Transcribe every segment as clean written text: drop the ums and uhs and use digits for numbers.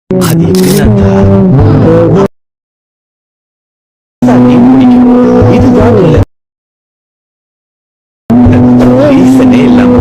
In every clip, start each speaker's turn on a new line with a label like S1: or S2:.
S1: அது எப்படின்னா இதுதான் இல்ல ரீசனே இல்லாம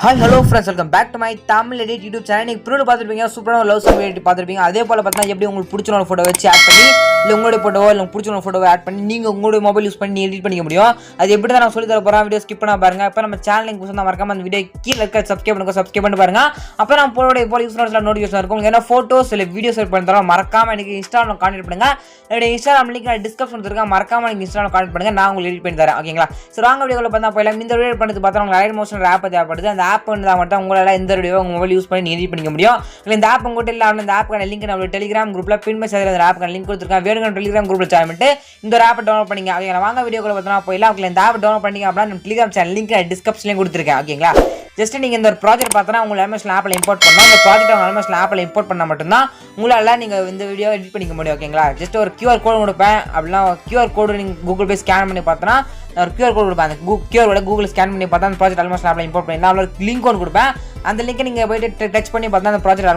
S2: hi hello friends, welcome back to my Tamil edit YouTube channel. நீங்கள் ப்ரூவ் பார்த்துருப்பீங்க, சூப்பரான லவ் ஸ்டோரி எடிட் பார்த்துருப்பீங்க. அதே போல் பார்த்தீங்கன்னா எப்படி உங்களுக்கு பிடிச்ச ஒரு ஃபோட்டோ வச்சு ஆட் பண்ணி இல்லை உங்களுடைய ஃபோட்டோவோ இல்லை பிடிச்ச ஒரு ஃபோட்டோவை ஆட் பண்ணி நீங்கள் உங்களுடைய மொபைல் யூஸ் பண்ணி எடிட் பண்ணிக்க முடியும். அது எப்படி தான் நான் சொல்லி தர போகிறேன். வீடியோ ஸ்கிப் பண்ண பாருங்க. இப்போ நம்ம சேனலுக்கு புதுசாக மறக்காம அந்த வீடியோ கீழே இருக்க சப்ஸ்கிரைப் பண்ணி பாருங்க. அப்போ நான் போட போல யூஸ் நோட்டிஃபிகேஷன் இருக்கும். ஏன்னா ஃபோட்டோஸ் இல்லை வீடியோஸ் எடிட் பண்ணி தரோம். மறக்காம எனக்கு இன்ஸ்டாவில் கான்டெக்ட் பண்ணுங்க. என்னுடைய இன்ஸ்டாகிராம் லிங்க் நான் டிஸ்கிரிப்ஷன் இருக்கேன். மறக்காம எனக்கு இன்ஸ்டாவில் கான்டெக்ட் பண்ணுங்க. நான் உங்களுக்கு எடிட் பண்ணி தரேன். ஓகேங்களா? ஸோ வாங்க வீடியோவில் பார்த்தா போயிடலாம். இந்த வீடியோ பண்ணது பார்த்தா உங்களுக்கு லைட் மோஷன் ஆப் தேவைப்படுது. அந்த ஆப் வந்து மட்டும் உங்களால் இந்த வீடியோ உங்கள் மொபைல் யூஸ் பண்ணி எடிட் பண்ணிக்க முடியும். இந்த ஆப் உங்கள்கிட்ட இல்லை, இந்த ஆப்புக்கான லிங்க் நம்ம டெலிகிராம் குரூப்பில் பின் மெசேஜில் அந்த ஆப்புக்கான லிங்க் கொடுத்துருக்கேன். வேணுங்க டெலிகிராம் குரூப்பில் ஜாயின் பண்ணிட்டு இந்த ஒரு ஆப்பை டவுன்லோட் பண்ணிங்க. ஓகேங்களா? வாங்க வீடியோக்குள்ள பார்த்தா போயிடலாம். உங்களுக்கு இந்த ஆப் டவுன்லோட் பண்ணிங்க அப்படின்னா நம்ம டெலிகிராம் சேனல் லிங்க் டிஸ்கிரிப்ஷன்லேயும் கொடுத்துருக்கேன். ஓகேங்களா? ஜஸ்ட் நீங்கள் இந்த ஒரு ப்ராஜெக்ட் பார்த்தா உங்களை எம்எஸ்ல ஆப்பில் இம்போர்ட் பண்ணலாம். இந்த ப்ராஜெக்ட் உங்கள் எம்எஸ்ல ஆப்பில் இம்போர்ட் பண்ணால் மட்டும்தான் உங்களால் நீங்கள் இந்த வீடியோ எடிட் பண்ணிக்க முடியும். ஓகேங்களா? ஜஸ்ட் ஒரு QR கோடு கொடுப்பேன். அப்படின்னா QR கோடு நீங்கள் கூகுள் போய் ஸ்கேன் பண்ணி பார்த்தோன்னா ஒரு QR கோடு கொடுப்பேன். அந்த QR கோட கூகுள் ஸ்கேன் பண்ணி பார்த்தா அந்த ப்ராஜெக்ட் ஆல்மோஸ்ட் ஆப்பில் இம்போர்ட் பண்ணி நான் ஒரு லிங்க் ஒன்று கொடுப்பேன். அந்த லிங்கை நீங்கள் போய்ட்டு டச் பண்ணி பார்த்தா அந்த ப்ராஜெக்ட்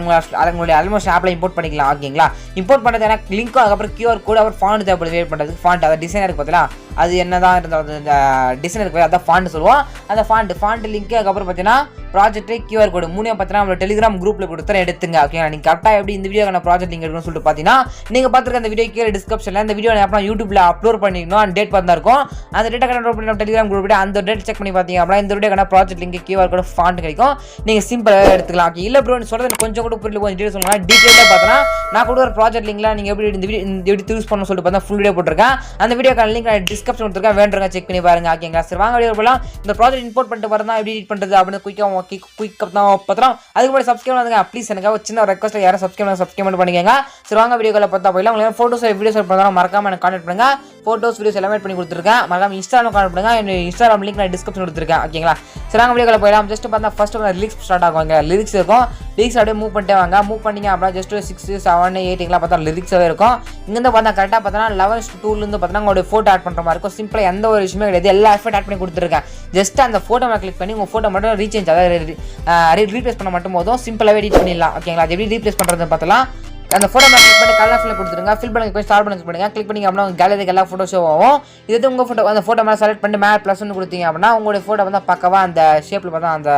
S2: உங்களுடைய ஆல்மோஸ்ட் ஆப்பில் இம்போர்ட் பண்ணிக்கலாம். ஓகேங்களா? இம்போர்ட் பண்ணுறது எனக்கு லிங்க்கும் அதுக்கப்புறம் QR கோடு அப்புறம் ஃபாண்ட் தேவைப்படுது வெயிட் பண்ணுறதுக்கு. ஃபாண்ட் அதை டிசைனருக்கு பார்த்தீங்களா அது என்ன தான் இருந்தால் இந்த டிசைனருக்கு அதான் ஃபாண்ட் சொல்லுவோம். அந்த ஃபாண்ட் லிங்க்கு அதுக்கப்புறம் பார்த்தீங்கன்னா ப்ராஜெக்ட் QR கோடு மூணையும் பார்த்தீங்கன்னா நம்மளோட டெலிகிராம் குரூப்பில் கொடுத்துற எடுத்துங்க. ஓகேங்களா? நீங்கள் கரெக்டாக எப்படி இந்த வீடியோக்கான ப்ராஜெக்ட் லிங்க் எடுக்கணும்னு சொல்லிட்டு பார்த்தீங்கன்னா நீங்கள் பார்த்துருக்க அந்த வீடியோ கீழே டிஸ்கிரிப்ஷனில் இந்த வீடியோ அப்புறம் யூடியூப்ல அப்லோட் பண்ணிக்கணும். அந்த டேட் பார்த்தா இருக்கும். அந்த டேட்டை கனெக்ட் பண்ணி நம்ம டெலிகிராம் குரூப் அந்த டேட் செக் பண்ணி பார்த்தீங்க அப்படின்னா இந்த வீடியோக்கான ப்ராஜெக்ட் லிங்க் QR கோடு ஃபாண்ட் கிடைக்கும். நீங்கள் சிம்பிளாக எடுத்துக்கலாம். ஓகே? இல்லை ப்ரோ சொல்கிறது கொஞ்சம் கூட புரியல, கொஞ்சம் டீட்டெயில் சொல்லுங்கள். டீட்டெயிலாக பார்த்தோன்னா நான் கூட ஒரு ப்ராஜெக்ட் லிங்க்ல நீங்கள் எப்படி இந்த வீடியோ எப்படி யூஸ் பண்ணணும்னு சொல்லிட்டு பார்த்தா ஃபுல் வீடியோ போட்டிருக்கேன். அந்த வீடியோக்கான லிங்க் டிஸ்கிரிப்ஷன் கொடுத்துருக்கேன். வேண்டுங்க செக் பண்ணி பாருங்க. ஓகேங்களா? சரி வாங்க வீடியோ போகலாம். இந்த ப்ராஜெக்ட் இம்போர்ட் பண்ணிட்டு வரதான் எப்படி எடிட் பண்ணுறது அப்படின்னு குயிக்காக தான் பார்த்தோம். அதுக்கு முன்னாடி சப்ஸ்கிரைப் பண்ணுங்க ப்ளீஸ். எனக்கு ஒரு சின்ன ரெக்வஸ்ட், யாரும் சப்ஸ்கிரைப் பண்ணிக்கங்க. சரி வாங்க வீடியோவில் பார்த்தா போயிடலாம். உங்களுக்கு ஃபோட்டோஸ் வீடியோஸ் பண்ணாலும் மறக்காம எனக்கு கான்டெக்ட் பண்ணுங்க. ஃபோட்டோஸ் வீடியோஸ் எல்லாமே பண்ணி கொடுத்துருக்கேன். மறக்காம இன்ஸ்டாகிராம் கான்டெக்ட் பண்ணுங்க. என்னோட இன்ஸ்டாகிராம் லிங்க் நான் டிஸ்கிரிப்ஷன் கொடுத்துருக்கேன். ஓகேங்களா? சரி வாங்க வீடியோவில் போயிடலாம். ஜஸ்ட் பார்த்தா ஃபர்ஸ்ட் லிரிக்ஸ் ஸ்டார்ட் ஆகும். லிரிக்ஸ் இருக்கும். லிரிக்ஸ் அப்படியே மூவ் பண்ணிட்டே வாங்க. மூவ் பண்ணிங்க அப்படின்னா ஜஸ்ட் 6, 7, 8 பார்த்தா லிரிக்ஸாகவே இருக்கும். இங்கேருந்து பார்த்தா கரெக்டாக பார்த்தா 11 2 பார்த்தா உங்களுடைய ஃபோட்டோ ஆட் பண்ணுற மாதிரி இருக்கும். சிம்பிளாக எந்த ஒரு விஷயமே கிடையாது. எல்லா எஃபர்ட் ஆட் பண்ணி கொடுத்துருக்கேன். ஜஸ்ட் அந்த ஃபோட்டோ மேலே கிளிக் பண்ணி உங்கள் ஃபோட்டோ மட்டும் ரீசேஞ்ச் அதாவது ரீப்ளேஸ் பண்ண மட்டும் போதும். சிம்பிளாகவே எடிட் பண்ணிடலாம். ஓகேங்களா? அது எப்படி ரீப்ளேஸ் பண்ணுறது பார்த்தலாம். அந்த ஃபோட்டோ மேலே கிளிக் பண்ணி கலர் ஃபில் கொடுத்துருங்க. ஃபில் பண்ணி போய் ஸ்டார்ட் பண்ணி பண்ணுங்க. கிளிக் பண்ணி அப்படின்னா கேலரிக்கு எல்லா ஃபோட்டோ ஷோ ஆகும். இது உங்கள் ஃபோட்டோ அந்த ஃபோட்டோ மேலே செலக்ட் பண்ணி மேலே +1 கொடுத்தீங்க அப்படின்னா உங்களுடைய ஃபோட்டோ வந்து பக்கவா அந்த ஷேப்பில் பார்த்தா அந்த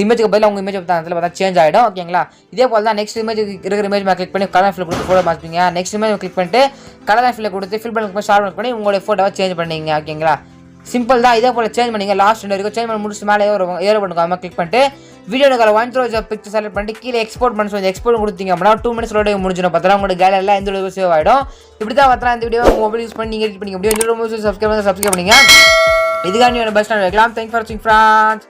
S2: இமேஜுக்கு பதிலாக உங்கள் இமேஜ் பார்த்தா அதில் பார்த்தா சேஞ்ச் ஆகிடும். ஓகேங்களா? இதே போல் தான் நெக்ஸ்ட் இமேஜ் இருக்கிற இமேஜ் மேலே கிளிக் பண்ணி கலர் ஃபில் கொடுத்து ஃபோட்டோ மாற்றிங்க. நெக்ஸ்ட் இமேஜ் கிளிக் பண்ணிட்டு கலர் ஃபில் கொடுத்து ஃபில் பண்ணி போய் ஸ்டார்ட் பண்ணி உங்களுடைய ஃபோட்டோவை சேஞ்ச் பண்ணிங்க. ஓகேங்களா? சிம்பிள் தான். இதே போல் சேஞ்ச் பண்ணிங்க. லாஸ்ட் வரைக்கும் சேஞ்ச் பண்ணி முடிச்சு மேலே ஏற பண்ணுங்க. அது மாதிரி கிளிக் பண்ணிட்டு வீடியோக்கான 1 த்ரோ பிக்சர் செலக்ட் பண்ணிட்டு கீழே எக்ஸ்போர்ட் பண்ணி சொல்லி எக்ஸ்போர்ட் கொடுத்தீங்க அப்படின்னா 2 மினிட்ஸோட முடிஞ்சிடும். பார்த்தா உங்களோட கேலரியில் எந்த வீடியோ சேவ் ஆகிடும். இப்படி தான் பார்த்தா இந்த வீடியோ மொபைல் யூஸ் பண்ணி நீங்கள் எடிட் பண்ணிக்க முடியும். சப்ஸ்கிரைப் பண்ணுங்க. இதுக்காக நீங்கள் பெஸ்ட் வைக்கலாம். தேங்க்ஸ் ஃபார் வாட்சிங் ஃப்ரெண்ட்ஸ்.